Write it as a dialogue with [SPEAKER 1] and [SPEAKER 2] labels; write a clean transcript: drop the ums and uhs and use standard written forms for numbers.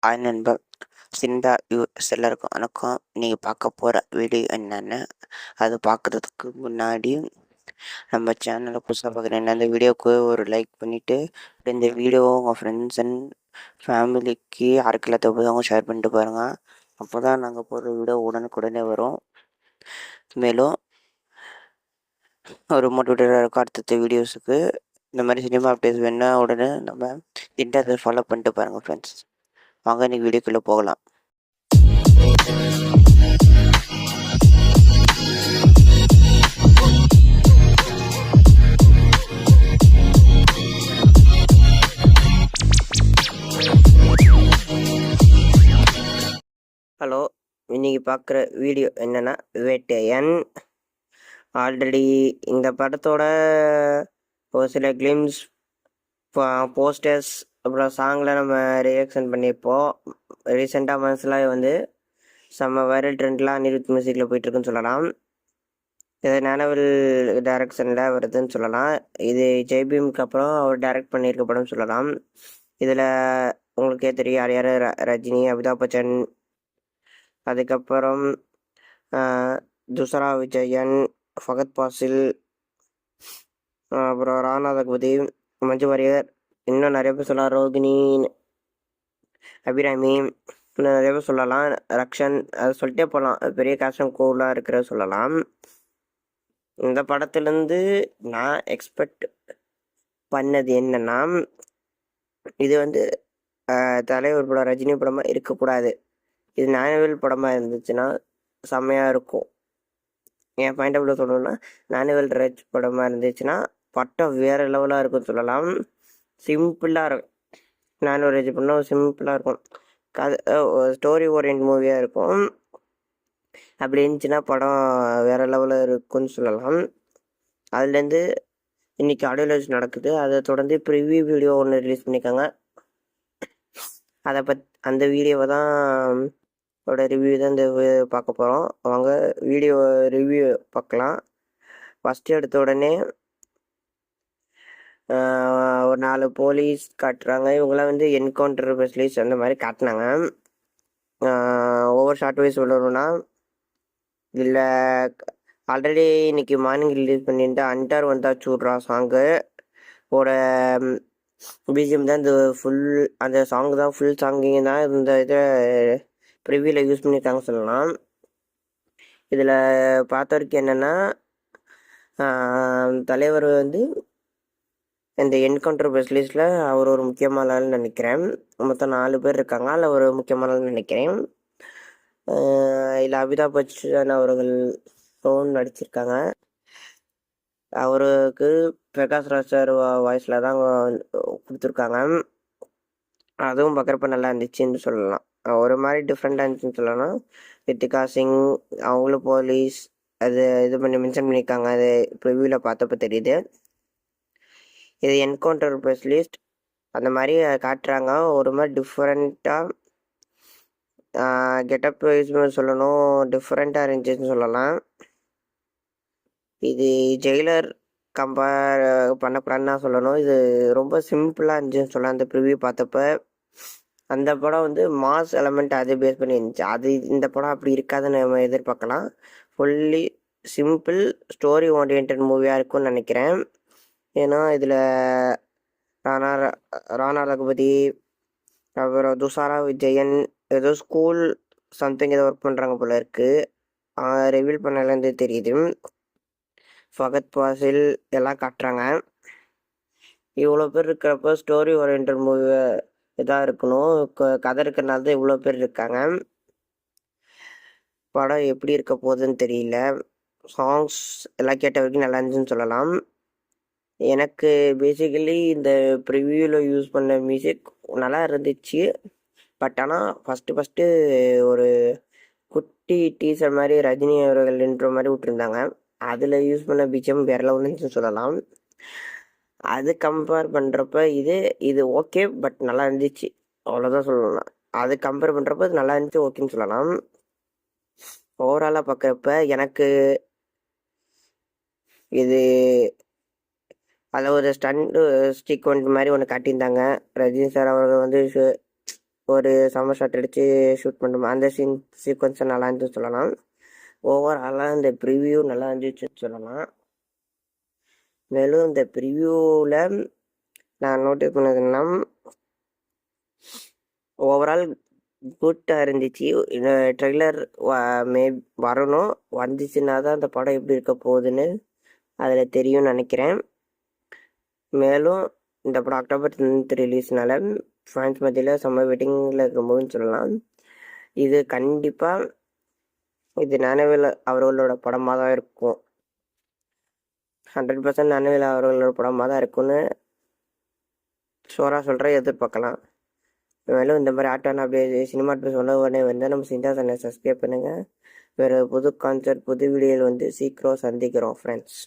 [SPEAKER 1] Hi நண்பா, சிந்தா எல்லாருக்கும் வணக்கம். நீங்கள் பார்க்க போகிற வீடியோ என்னென்னு அது பார்க்குறதுக்கு முன்னாடி நம்ம சேனலை புதுசாக பார்க்குறேன். அந்த வீடியோவுக்கு ஒரு லைக் பண்ணிவிட்டு இந்த வீடியோவை உங்கள் ஃப்ரெண்ட்ஸ் அண்ட் ஃபேமிலிக்கு யாருக்கு இல்லாத போது அவங்க ஷேர் பண்ணிட்டு பாருங்கள். அப்போ தான் நாங்கள் போடுற வீடியோ உடனுக்குடனே வரும். மேலும் ஒரு மோட்டிவேட்டடாக இருக்கும் அடுத்தடுத்த வீடியோஸுக்கு. இந்த மாதிரி சினிமா அப்டேட்ஸ் வேணுன்னா உடனே நம்ம இன்டர்நெட் ஃபாலோ பண்ணிட்டு பாருங்கள் ஃப்ரெண்ட்ஸ். வாங்க இன்றைக்கி வீடியோக்குள்ளே போகலாம். ஹலோ, இன்றைக்கி பார்க்குற வீடியோ என்னென்னா வேட்டையன். ஆல்ரெடி இந்த படத்தோட ஒரு சில கிளிம்ஸ், போஸ்டர்ஸ், அப்புறம் சாங்கில் நம்ம ரியாக்ஷன் பண்ணியிருப்போம். ரீசெண்டாக மந்த்ஸ்லாம் செம்ம வைரல் ட்ரெண்ட்லாம் அனிருத் மியூசிக்கில் போயிட்டுருக்குன்னு சொல்லலாம். இது ஞானவேல் டைரக்ஷனில் வருதுன்னு சொல்லலாம். இது ஜெய்பீமுக்கு அப்புறம் அவர் டைரக்ட் பண்ணியிருக்க படம்னு சொல்லலாம். இதில் உங்களுக்கே தெரியும் யார் யார், ரஜினி, அமிதாப் பச்சன், அதுக்கப்புறம் துஷரா விஜயன், ஃபகத் பாசில், அப்புறம் ராணா தகுபதி, மஞ்சு வாரியர், இன்னும் நிறைய பேர் சொல்லலாம், ரோகிணி, அபிராமி, இன்னும் நிறைய பேர் சொல்லலாம், ரக்ஷன், அது சொல்லிட்டே போகலாம். பெரிய காஸ்டம் கூலாக இருக்கிற சொல்லலாம். இந்த படத்துலேருந்து நான் எக்ஸ்பெக்ட் பண்ணது என்னன்னா, இது தலைவர் படம், ரஜினி படமாக இருக்கக்கூடாது. இது ஞானவேல் படமாக இருந்துச்சுன்னா செம்மையாக இருக்கும். என் பாயிண்ட் ஆஃப் வியூ சொல்லணும்னா, ஞானவேல் ராஜ் படமாக இருந்துச்சுன்னா பட்டம் வேறு லெவலாக இருக்கும்னு சொல்லலாம். சிம்பிளாக இருக்கும். ஞானவேல் ராஜ் படம் சிம்பிளாக இருக்கும். கதை ஸ்டோரி ஓரியன்ட் மூவியாக இருக்கும். அப்படி இருந்துச்சுன்னா படம் வேறு லெவலில் இருக்குன்னு சொல்லலாம். அதுலேருந்து இன்றைக்கி ஆடியோ லான்ச் நடக்குது. அதை தொடர்ந்து ப்ரிவியூ வீடியோ ஒன்று ரிலீஸ் பண்ணியிருக்காங்க. அந்த வீடியோவை தான் ரிவ்யூ தான் இந்த பார்க்க போகிறோம். அவங்க வீடியோ ரிவ்யூ பார்க்கலாம். ஃபஸ்ட்டு எடுத்த உடனே ஒரு 4 போலீஸ் காட்டுறாங்க. இவங்களாம் என்கவுண்டர் ஸ்பெஷலிஸ்ட் அந்த மாதிரி காட்டினாங்க. ஒவ்வொரு ஷார்ட் வைஸ் சொல்லணும்னா, இல்லை ஆல்ரெடி இன்னைக்கு மார்னிங் ரிலீஸ் பண்ணிட்டு அன்டார் வந்தா சூட்ரா சாங்கு ஓட பிஜிஎம் தான் இந்த அந்த சாங் தான் ஃபுல் சாங்கிங் தான் இந்த இதை ப்ரிவியூவில் யூஸ் பண்ணியிருக்காங்க சொல்லலாம். இதில் பார்த்த வரைக்கும் என்னென்னா, தலைவர் இந்த என்கவுண்டர் ஸ்பெஷலிஸ்டில் அவர் ஒரு முக்கியமான ஆள்னு நினைக்கிறேன். மொத்தம் 4 பேர் இருக்காங்க. அதில் ஒரு முக்கியமான ஆள்னு நினைக்கிறேன். இல்லை அமிதாப் பச்சன் அவர்கள் நடிச்சிருக்காங்க. அவருக்கு பிரகாஷ் ராஜ் சார் வாய்ஸில் தான் கொடுத்துருக்காங்க. அதுவும் பார்க்குறப்ப நல்லா இருந்துச்சுன்னு சொல்லலாம். ஒரு மாதிரி டிஃப்ரெண்ட்டாக இருந்துச்சுன்னு சொல்லலாம். ரித்திகா சிங் அவங்களும் போலீஸ் அது இது பண்ணி மென்ஷன் பண்ணியிருக்காங்க. அது ப்ரிவியூவில் பார்த்தப்ப தெரியுது. இது என்கவுண்டர் ஸ்பெஷலிஸ்ட் அந்த மாதிரி காட்டுறாங்க. ஒரு மாதிரி டிஃப்ரெண்ட்டாக கெட்டப் வைஸ் சொல்லணும், டிஃப்ரெண்ட்டாக இருந்துச்சுன்னு சொல்லலாம். இது ஜெயிலர் கம்பேர் பண்ணக்கூடாதுன்னு தான் சொல்லணும். இது ரொம்ப சிம்பிளாக இருந்துச்சுன்னு சொல்லலாம். அந்த ப்ரிவியூ பார்த்தப்ப அந்த படம் மாஸ் எலமெண்ட் அது பேஸ் பண்ணி இருந்துச்சு. அது இந்த படம் அப்படி இருக்காதுன்னு நம்ம எதிர்பார்க்கலாம். ஃபுல்லி சிம்பிள் ஸ்டோரி ஓரியன்ட் மூவியாக இருக்கும்னு நினைக்கிறேன். ஏன்னா இதில் ராணா ரகுபதி, அப்புறம் துஷாரா விஜயன் ஏதோ ஸ்கூல் சம்திங் ஏதோ ஒர்க் பண்ணுறாங்க போல இருக்குது. ரிவீல் பண்ணலேருந்து தெரியுது. ஃபகத் பாசில் எல்லாம் காட்டுறாங்க. இவ்வளோ பேர் இருக்கிறப்ப ஸ்டோரி ஓரியன்ட் மூவி இதாக இருக்கணும். கதை இருக்கிறனால தான் இவ்வளோ பேர் இருக்காங்க. படம் எப்படி இருக்க போகுதுன்னு தெரியல. சாங்ஸ் எல்லாம் கேட்ட வரைக்கும் நல்லா இருந்துச்சுன்னு சொல்லலாம். எனக்கு பேசிக்கலி இந்த ப்ரிவியூவில் யூஸ் பண்ண மியூசிக் நல்லா இருந்துச்சு. பட் ஆனால் ஃபஸ்ட்டு ஒரு குட்டி டீசர் மாதிரி ரஜினி அவர்கள் இன்ட்ரோ மாதிரி விட்டுருந்தாங்க. அதில் யூஸ் பண்ண பிஜிஎம் வேற லெவல்னு சொல்லலாம். அது கம்பேர் பண்ணுறப்ப இது ஓகே, பட் நல்லா இருந்துச்சு, அவ்வளோதான் சொல்லலாம். அது கம்பேர் பண்ணுறப்ப இது நல்லா இருந்துச்சு, ஓகேன்னு சொல்லலாம். ஓவராலாக பார்க்குறப்ப எனக்கு இது அதில் ஒரு ஸ்டண்ட் ஸ்டிக் மாதிரி ஒன்று காட்டியிருந்தாங்க. ரஜினி சார் அவர்கள் ஒரு சம்மர் ஷாட் அடித்து ஷூட் பண்ணுறோம். அந்த சீக்வன்ஸை நல்லா இருந்துச்சு சொல்லலாம். ஓவராலாக இந்த ப்ரிவ்யூ நல்லா இருந்துச்சுன்னு சொல்லலாம். மேலும் இந்த ப்ரிவ்யூவில் நான் நோட்டீஸ் பண்ணதுன்னா ஓவரால் குட்டாக இருந்துச்சு. இந்த ட்ரெய்லர் மே வரணும், வந்துச்சுன்னா தான் அந்த படம் எப்படி இருக்க போகுதுன்னு அதில் தெரியும்னு நினைக்கிறேன். மேலும் இந்த படம் அக்டோபர் 10 ரிலீஸ்னால ஃபேன்ஸ் மத்தியில் செம்ம வெயிட்டிங்கில் இருக்கும்போதுன்னு சொல்லலாம். இது கண்டிப்பாக இது ஞானவேல் அவர்களோட படமாக தான் இருக்கும். 100% ஞானவேல் அவர்களோட படமாக தான் இருக்கும்னு ஷோராக சொல்கிறேன், எதிர்பார்க்கலாம். மேலும் இந்த மாதிரி ஆட்டான அப்படியே சினிமா சொன்ன உடனே வந்து நம்ம சிந்தா சேனலை சப்ஸ்கிரைப் பண்ணுங்கள். வேறு புது கான்செப்ட் புது வீடியோவில் வந்து சீக்கிரம் சந்திக்கிறோம் ஃப்ரெண்ட்ஸ்.